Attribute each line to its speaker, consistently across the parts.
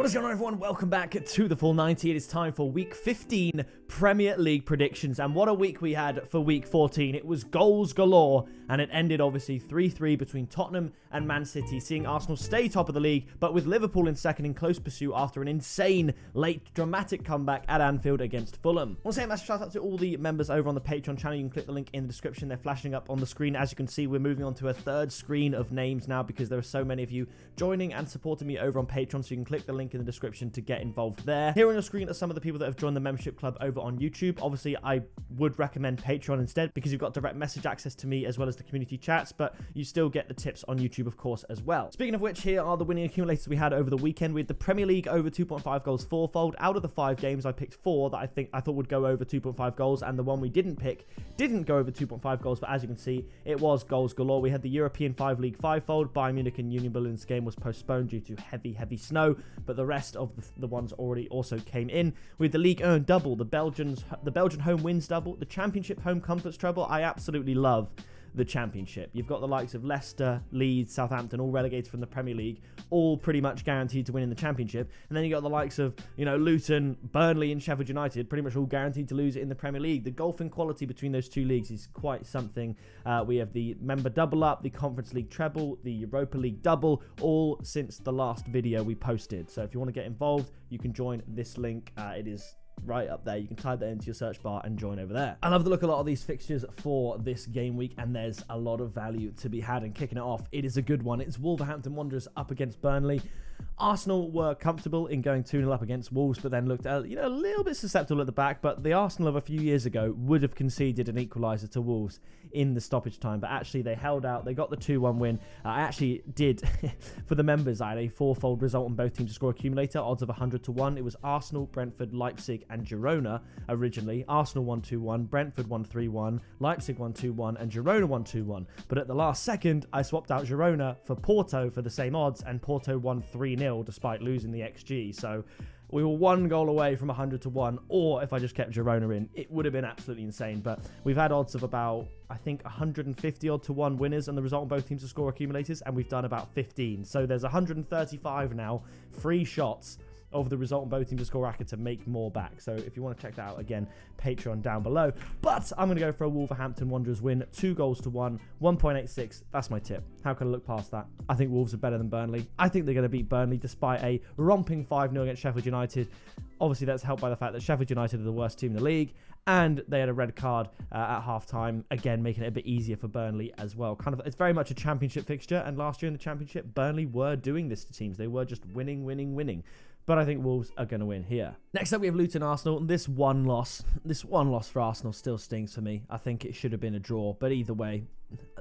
Speaker 1: What is going on, everyone? Welcome back to the Full 90. It is time for week 15 Premier League predictions. And what a week we had for week 14. It was goals galore, and it ended obviously 3-3 between Tottenham and Man City, seeing Arsenal stay top of the league, but with Liverpool in second in close pursuit after an insane, late, dramatic comeback at Anfield against Fulham. I want to say a massive shout out to all the members over on the Patreon channel. You can click the link in the description. They're flashing up on the screen. As you can see, we're moving on to a third screen of names now because there are so many of you joining and supporting me over on Patreon, so you can click the link in the description to get involved there. Here on your screen are some of the people that have joined the membership club over on YouTube. Obviously, I would recommend Patreon instead because you've got direct message access to me as well as the community chats, but you still get the tips on YouTube, of course, as well. Speaking of which, here are the winning accumulators we had over the weekend. We had the Premier League over 2.5 goals fourfold. Out of the 5 games, I picked 4 that I thought would go over 2.5 goals, and the one we didn't pick didn't go over 2.5 goals, but as you can see, it was goals galore. We had the European 5 League fivefold. Bayern Munich and Union Berlin's game was postponed due to heavy snow, but the rest of the ones already also came in. With the Ligue 1 double, the Belgian home wins double, the Championship home comforts treble. I absolutely love the Championship. You've got the likes of Leicester, Leeds, Southampton, all relegated from the Premier League, all pretty much guaranteed to win in the Championship. And then you got the likes of, Luton, Burnley and Sheffield United, pretty much all guaranteed to lose it in the Premier League. The golfing quality between those two leagues is quite something. We have the member double up, the Conference League treble, the Europa League double, all since the last video we posted. So if you want to get involved, you can join this link. It is right up there. You can type that into your search bar and join over there. I love the look of a lot of these fixtures for this game week, and there's a lot of value to be had. And kicking it off, it is a good one. It's Wolverhampton Wanderers up against Burnley. Arsenal were comfortable in going 2-0 up against Wolves, but then looked a little bit susceptible at the back. But the Arsenal of a few years ago would have conceded an equaliser to Wolves in the stoppage time, but actually they held out. They got the 2-1 win. I actually did, for the members, I had a 4-fold result on both teams to score accumulator, odds of 100-1. It was Arsenal, Brentford, Leipzig and Girona originally. Arsenal won 2-1, Brentford won 3-1, Leipzig won 2-1 and Girona won 2-1. But at the last second, I swapped out Girona for Porto for the same odds, and Porto won 3-0 despite losing the XG. So we were 1 goal away from 100-1, or if I just kept Girona in, it would have been absolutely insane. But we've had odds of about, I think, 150-1 winners and the result on both teams to score accumulators, and we've done about 15. So there's 135 now, free shots of the result on both teams to score racket to make more back. So if you want to check that out, again, Patreon down below. But I'm going to go for a Wolverhampton Wanderers win, 2-1, 1.86. That's my tip. How can I look past that? I think Wolves are better than Burnley. I think they're going to beat Burnley despite a romping 5-0 against Sheffield United. Obviously, that's helped by the fact that Sheffield United are the worst team in the league, and they had a red card at half-time, again, making it a bit easier for Burnley as well. It's very much a Championship fixture, and last year in the Championship, Burnley were doing this to teams. They were just winning. But I think Wolves are going to win here. Next up, we have Luton Arsenal. This one loss for Arsenal still stings for me. I think it should have been a draw, but either way,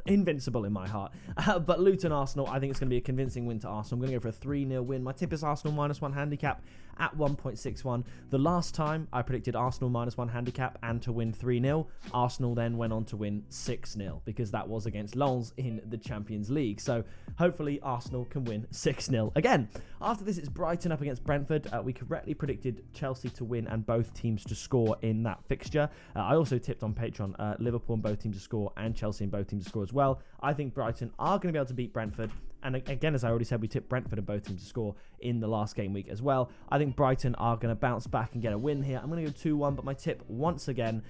Speaker 1: invincible in my heart. But Luton Arsenal, I think it's going to be a convincing win to Arsenal. I'm going to go for a 3-0 win. My tip is Arsenal -1 handicap at 1.61. The last time I predicted Arsenal -1 handicap and to win 3-0, Arsenal then went on to win 6-0 because that was against Lens in the Champions League. So hopefully Arsenal can win 6-0 again. After this, it's Brighton up against Brentford. We correctly predicted Chelsea to win and both teams to score in that fixture. I also tipped on Patreon Liverpool and both teams to score and Chelsea and both teams to score as well. I think Brighton are going to be able to beat Brentford. And again, as I already said, we tipped Brentford and both teams to score in the last game week as well. I think Brighton are going to bounce back and get a win here. I'm going to go 2-1, but my tip, once again,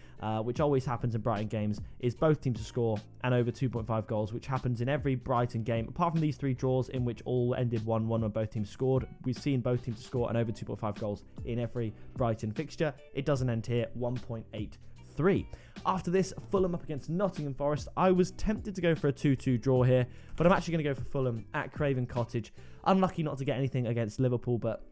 Speaker 1: which always happens in Brighton games, is both teams to score and over 2.5 goals, which happens in every Brighton game, apart from these 3 draws in which all ended 1-1 when both teams scored. We've seen both teams to score and over 2.5 goals in every Brighton fixture. It doesn't end here, 1.83. After this, Fulham up against Nottingham Forest. I was tempted to go for a 2-2 draw here, but I'm actually going to go for Fulham at Craven Cottage. Unlucky not to get anything against Liverpool, but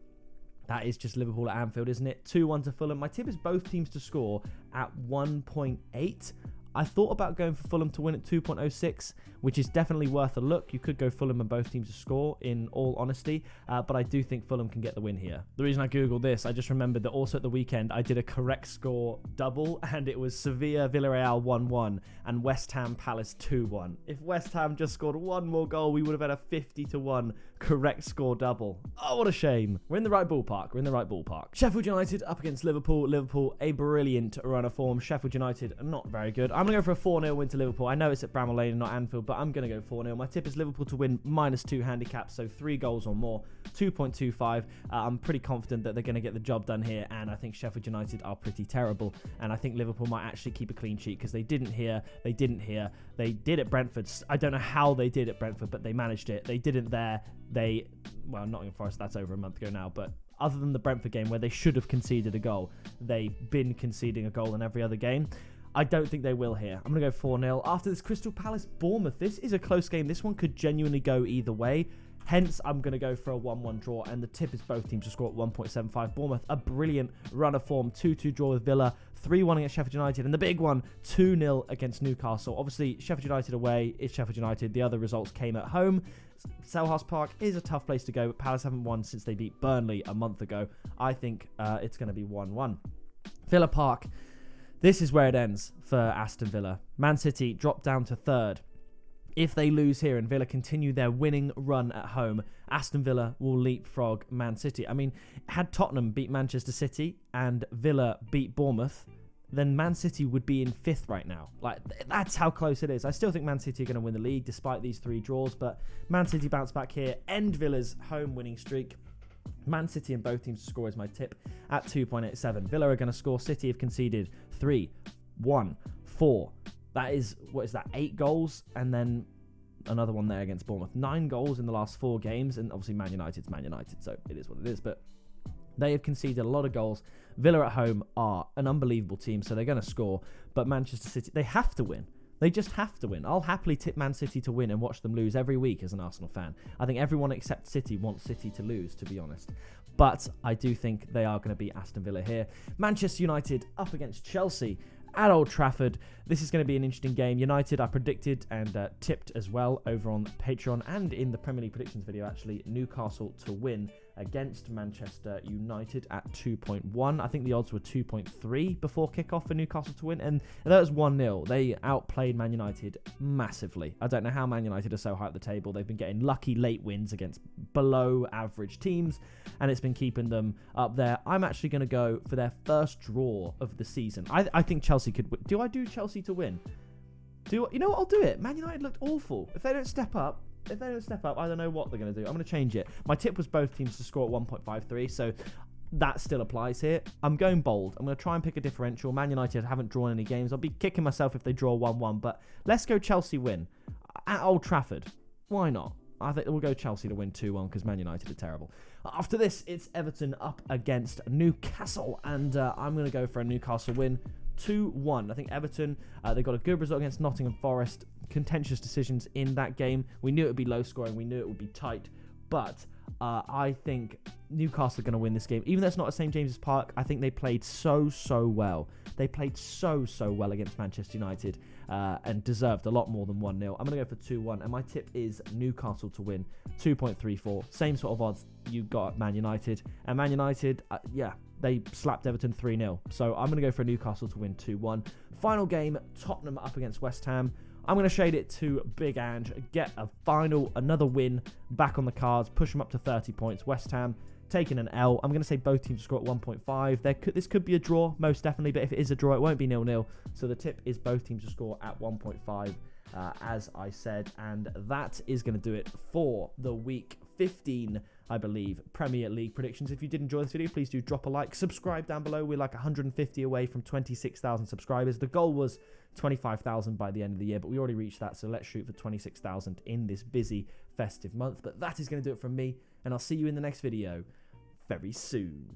Speaker 1: that is just Liverpool at Anfield, isn't it? 2-1 to Fulham. My tip is both teams to score at 1.8. I thought about going for Fulham to win at 2.06, which is definitely worth a look. You could go Fulham and both teams to score, in all honesty, but I do think Fulham can get the win here. The reason I googled this, I just remembered that also at the weekend, I did a correct score double, and it was Sevilla Villarreal 1-1 and West Ham Palace 2-1. If West Ham just scored one more goal, we would have had a 50-1 correct score double. Oh, what a shame. We're in the right ballpark. We're in the right ballpark. Sheffield United up against Liverpool. Liverpool, a brilliant run of form. Sheffield United, not very good. I'm going to go for a 4-0 win to Liverpool. I know it's at Bramall Lane and not Anfield, but I'm going to go 4-0. My tip is Liverpool to win -2 handicap, so 3 goals or more, 2.25. I'm pretty confident that they're going to get the job done here, and I think Sheffield United are pretty terrible, and I think Liverpool might actually keep a clean sheet because they didn't here. They did at Brentford. I don't know how they did at Brentford, but they managed it. They didn't there. Well, Nottingham Forest, that's over a month ago now, but other than the Brentford game where they should have conceded a goal, they've been conceding a goal in every other game. I don't think they will here. I'm going to go 4-0. After this, Crystal Palace Bournemouth. This is a close game. This one could genuinely go either way. Hence, I'm going to go for a 1-1 draw, and the tip is both teams to score at 1.75. Bournemouth, a brilliant run of form, 2-2 draw with Villa, 3-1 against Sheffield United, and the big one, 2-0 against Newcastle. Obviously, Sheffield United away is Sheffield United. The other results came at home. Selhurst Park is a tough place to go, but Palace haven't won since they beat Burnley a month ago. I think it's going to be 1-1. Villa Park, this is where it ends for Aston Villa. Man City dropped down to 3rd. If they lose here and Villa continue their winning run at home, Aston Villa will leapfrog Man City. I mean, had Tottenham beat Manchester City and Villa beat Bournemouth, then Man City would be in 5th right now. Like, that's how close it is. I still think Man City are going to win the league despite these 3 draws, but Man City bounce back here, end Villa's home winning streak. Man City and both teams to score is my tip at 2.87. Villa are going to score. City have conceded 3, 1, 4. That is, 8 goals, and then another one there against Bournemouth. 9 goals in the last 4 games, and obviously Man United's Man United, so it is what it is, but they have conceded a lot of goals. Villa at home are an unbelievable team, so they're going to score, but Manchester City, they have to win. They just have to win. I'll happily tip Man City to win and watch them lose every week as an Arsenal fan. I think everyone except City wants City to lose, to be honest. But I do think they are going to beat Aston Villa here. Manchester United up against Chelsea at Old Trafford. This is going to be an interesting game. United, I predicted and tipped as well over on Patreon and in the Premier League predictions video, actually, Newcastle to win against Manchester United at 2.1. I think the odds were 2.3 before kickoff for Newcastle to win, and that was 1-0. They outplayed Man United massively. I don't know how Man United are so high at the table. They've been getting lucky late wins against below average teams, and it's been keeping them up there. I'm actually going to go for their first draw of the season. I think Chelsea could win. Do I do Chelsea to win? You know what? I'll do it. Man United looked awful. If they don't step up, I don't know what they're going to do. I'm going to change it. My tip was both teams to score at 1.53, so that still applies here. I'm going bold. I'm going to try and pick a differential. Man United haven't drawn any games. I'll be kicking myself if they draw 1-1, but let's go Chelsea win at Old Trafford. Why not? I think we'll go Chelsea to win 2-1 because Man United are terrible. After this, it's Everton up against Newcastle, and I'm going to go for a Newcastle win. 2-1. I think Everton, they got a good result against Nottingham Forest. Contentious decisions in that game. We knew it would be low scoring. We knew it would be tight. But I think Newcastle are going to win this game. Even though it's not at St. James's Park, I think they played so well. They played so well against Manchester United and deserved a lot more than 1-0. I'm going to go for 2-1. And my tip is Newcastle to win 2.34. Same sort of odds you got at Man United. And Man United, they slapped Everton 3-0. So I'm going to go for Newcastle to win 2-1. Final game, Tottenham up against West Ham. I'm going to shade it to Big Ange, get another win back on the cards, push them up to 30 points. West Ham taking an L. I'm going to say both teams score at 1.5. This could be a draw, most definitely, but if it is a draw, it won't be 0-0. So the tip is both teams to score at 1.5, as I said. And that is going to do it for the week 15, I believe, Premier League predictions. If you did enjoy this video, please do drop a like, subscribe down below. We're like 150 away from 26,000 subscribers. The goal was 25,000 by the end of the year, but we already reached that, so let's shoot for 26,000 in this busy festive month. But that is going to do it from me, and I'll see you in the next video very soon.